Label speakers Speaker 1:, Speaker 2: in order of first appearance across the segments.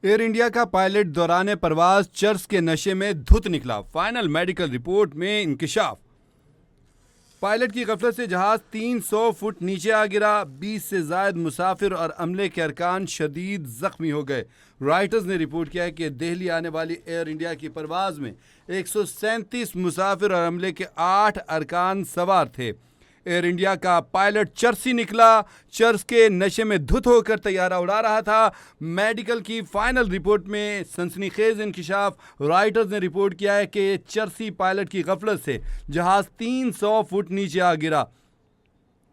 Speaker 1: Air India का pilot दौरान परवाज cheers के नशे में धुत निकला। फाइनल मेडिकल रिपोर्ट में इंकिशाफ। पायलट की गफलत से जहाज 300 फुट नीचे आ गिरा। 20 से जायद मुसाफिर और अमले के अरकान शदीद जख्मी हो गए। रॉयटर्स ने रिपोर्ट किया है कि दिल्ली आने वाली एयर इंडिया की परवाज में 137 मुसाफिर और अमले के 8 अरकान सवार थे। एयर इंडिया का पायलट चर्सी निकला। चर्स के नशे में धुत होकर तैयारा उड़ा रहा था। मेडिकल की फाइनल रिपोर्ट में सनसनीखेज इंकिशाफ। रॉयटर्स ने रिपोर्ट किया है कि चर्सी पायलट की गफलत से जहाज 300 फुट नीचे आ गिरा।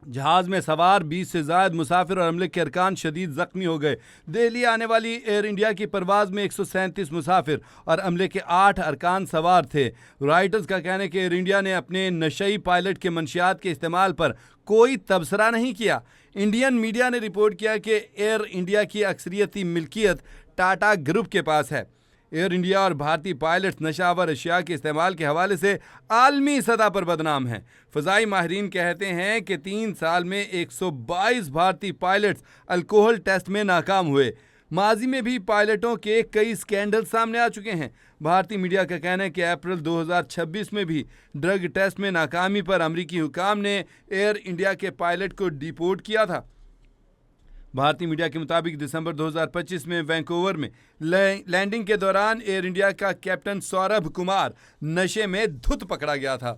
Speaker 1: जहाज में सवार 20 से ज्यादा मुसाफिर और अमले के अरकान शदीद जख्मी हो गए। दिल्ली आने वाली एयर इंडिया की परवाज में 137 मुसाफिर और अमले के 8 अरकान सवार थे। रॉयटर्स का कहना है कि एयर इंडिया ने अपने नशई पायलट के मंशियात के इस्तेमाल पर कोई तबसरा नहीं किया। इंडियन मीडिया ने रिपोर्ट किया कि एयर इंडिया की अक्सरियती मिल्कियत टाटा ग्रुप के पास है। एयर इंडिया और भारतीय पायलट्स नशावर अशिया के इस्तेमाल के हवाले से आलमी सतह पर बदनाम हैं। फ़ज़ाई माहिरीन कहते हैं कि 3 साल में 122 भारतीय पायलट्स अल्कोहल टेस्ट में नाकाम हुए। माजी में भी पायलटों के कई स्कैंडल सामने आ चुके हैं। भारतीय मीडिया का कहना है कि अप्रैल 2026 में भी ड्रग टेस्ट में नाकामी पर अमरीकी हुकाम ने एयर इंडिया के पायलट को डिपोर्ट किया था। भारतीय मीडिया के मुताबिक दिसंबर 2025 में वैंकूवर में लैंडिंग के दौरान एयर इंडिया का कैप्टन सौरभ कुमार नशे में धुत पकड़ा गया था,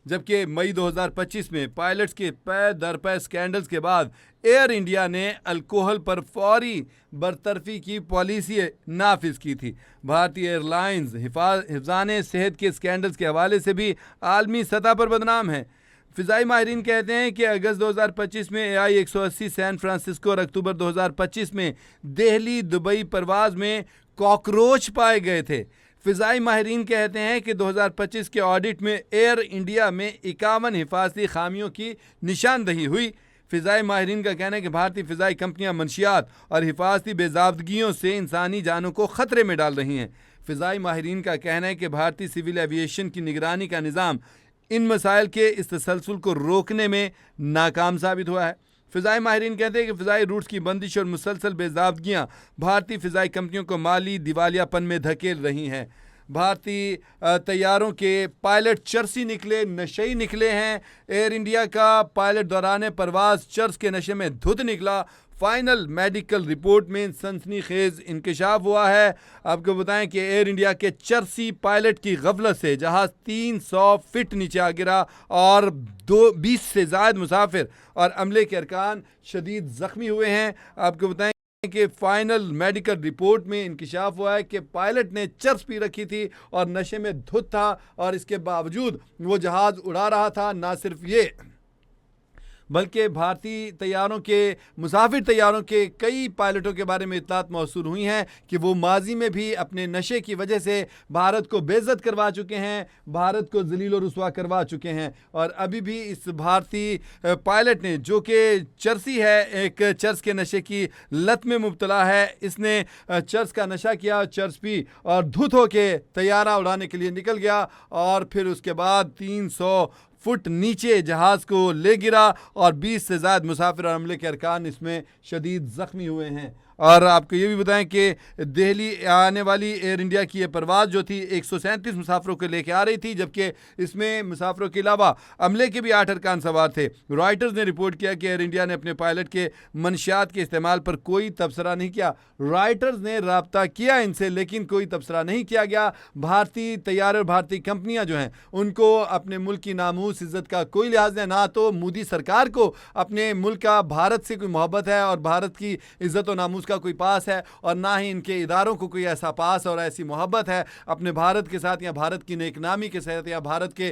Speaker 1: जबकि मई 2025 में पायलट्स के पै दर पै स्कैंडल्स के बाद एयर इंडिया ने अल्कोहल पर फौरी बरतरफी की पॉलिसी नाफिज की थी। भारतीय एयरलाइंस हिफाज़ान सेहत के स्कैंडल्स के हवाले से भी आलमी सतह पर बदनाम है। फ़िज़ाई माहिरीन कहते हैं कि अगस्त 2025 में AI 180 सैन फ्रांसिस्को और अक्टूबर 2025 में दिल्ली दुबई परवाज में कॉकरोच पाए गए थे। फ़िज़ाई माहिरीन कहते हैं कि 2025 के ऑडिट में एयर इंडिया में 51 हिफाजती खामियों की निशानदही हुई। फ़िज़ाई माहिरीन का कहना है कि भारतीय फ़िज़ाई कंपनियां मंशियात और हिफाजती बेज़ाब्तगियों से इंसानी जानों को ख़तरे में डाल रही हैं। फ़िज़ाई माहिरीन का कहना है कि भारतीय सिविल एविएशन की निगरानी का निज़ाम इन मसाइल के इस तसलसल को रोकने में नाकाम साबित हुआ है। फ़िज़ाई माहिरीन कहते हैं कि फ़िज़ाई रूट्स की बंदिश और मुसलसल बेज़ाब्तगियाँ भारतीय फ़िज़ाई कंपनियों को माली दिवालियापन में धकेल रही हैं। भारतीय तैयारों के पायलट चर्सी निकले, नशई निकले हैं। एयर इंडिया का पायलट दौरान परवाज चर्स के नशे में धुत निकला। फाइनल मेडिकल रिपोर्ट में सनसनीखेज इंकिशाफ हुआ है। आपको बताएं कि एयर इंडिया के चर्सी पायलट की गफलत से जहाज 300 फीट नीचे आ गिरा और 20 से ज़ायद मुसाफिर और अमले के अरकान शदीद ज़ख्मी हुए हैं। आपको बताएं कि फाइनल मेडिकल रिपोर्ट में इंकिशाफ हुआ है कि पायलट ने चर्स पी रखी थी और नशे में धुत था और इसके बावजूद वो जहाज़ उड़ा रहा था। ना सिर्फ ये बल्कि भारतीय तैयारों के मुसाफिर तैयारों के कई पायलटों के बारे में इत्तलात मौसूल हुई हैं कि वो माजी में भी अपने नशे की वजह से भारत को बेइज्जत करवा चुके हैं, भारत को जलील और रुसवा करवा चुके हैं। और अभी भी इस भारतीय पायलट ने, जो कि चर्सी है, एक चर्स के नशे की लत में मुब्तला है, इसने चर्स का नशा किया, चर्स पी और धुत होके तैयारा उड़ाने के लिए निकल गया और फिर उसके बाद 300 फुट नीचे जहाज को ले गिरा और 20 से ज़्यादा मुसाफिर और अमले के अरकान इसमें शदीद ज़ख्मी हुए हैं। और आपको ये भी बताएं कि दिल्ली आने वाली एयर इंडिया की ये परवाज़ जो थी 137 मुसाफिरों को लेकर आ रही थी, जबकि इसमें मुसाफिरों के अलावा अमले के भी 8 अरकान सवार थे। रॉयटर्स ने रिपोर्ट किया कि एयर इंडिया ने अपने पायलट के मंशियात के इस्तेमाल पर कोई तबसरा नहीं किया। रॉयटर्स ने रब्ता किया इनसे, लेकिन कोई तबसरा नहीं किया गया। भारतीय तैयार और भारतीय कंपनियां जो हैं उनको अपने मुल्क की नामूस इज़्ज़त का कोई लिहाज नहीं। ना तो मोदी सरकार को अपने मुल्क का, भारत से कोई मोहब्बत है और भारत की इज़्ज़त और नामूस का कोई पास है, और ना ही इनके इदारों को कोई ऐसा पास और ऐसी मोहब्बत है अपने भारत के साथ या भारत की नेकनामी के साथ या भारत के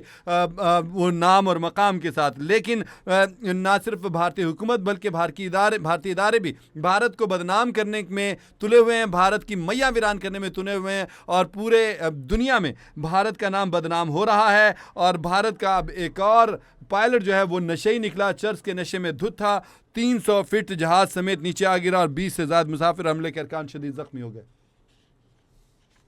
Speaker 1: वो नाम और मकाम के साथ। लेकिन ना सिर्फ भारतीय हुकूमत बल्कि भारतीय इदारे भी भारत को बदनाम करने में तुले हुए हैं, भारत की मैया वीरान करने में तुले हुए हैं और पूरे दुनिया में भारत का नाम बदनाम हो रहा है। और भारत का अब एक और पायलट जो है वो नशे निकला, चर्स के नशे में धुत था, 300 फीट जहाज समेत नीचे आ गिरा और 20 से ज़्यादा मुसाफिर हमले के अरकान शदीद जख्मी हो गए।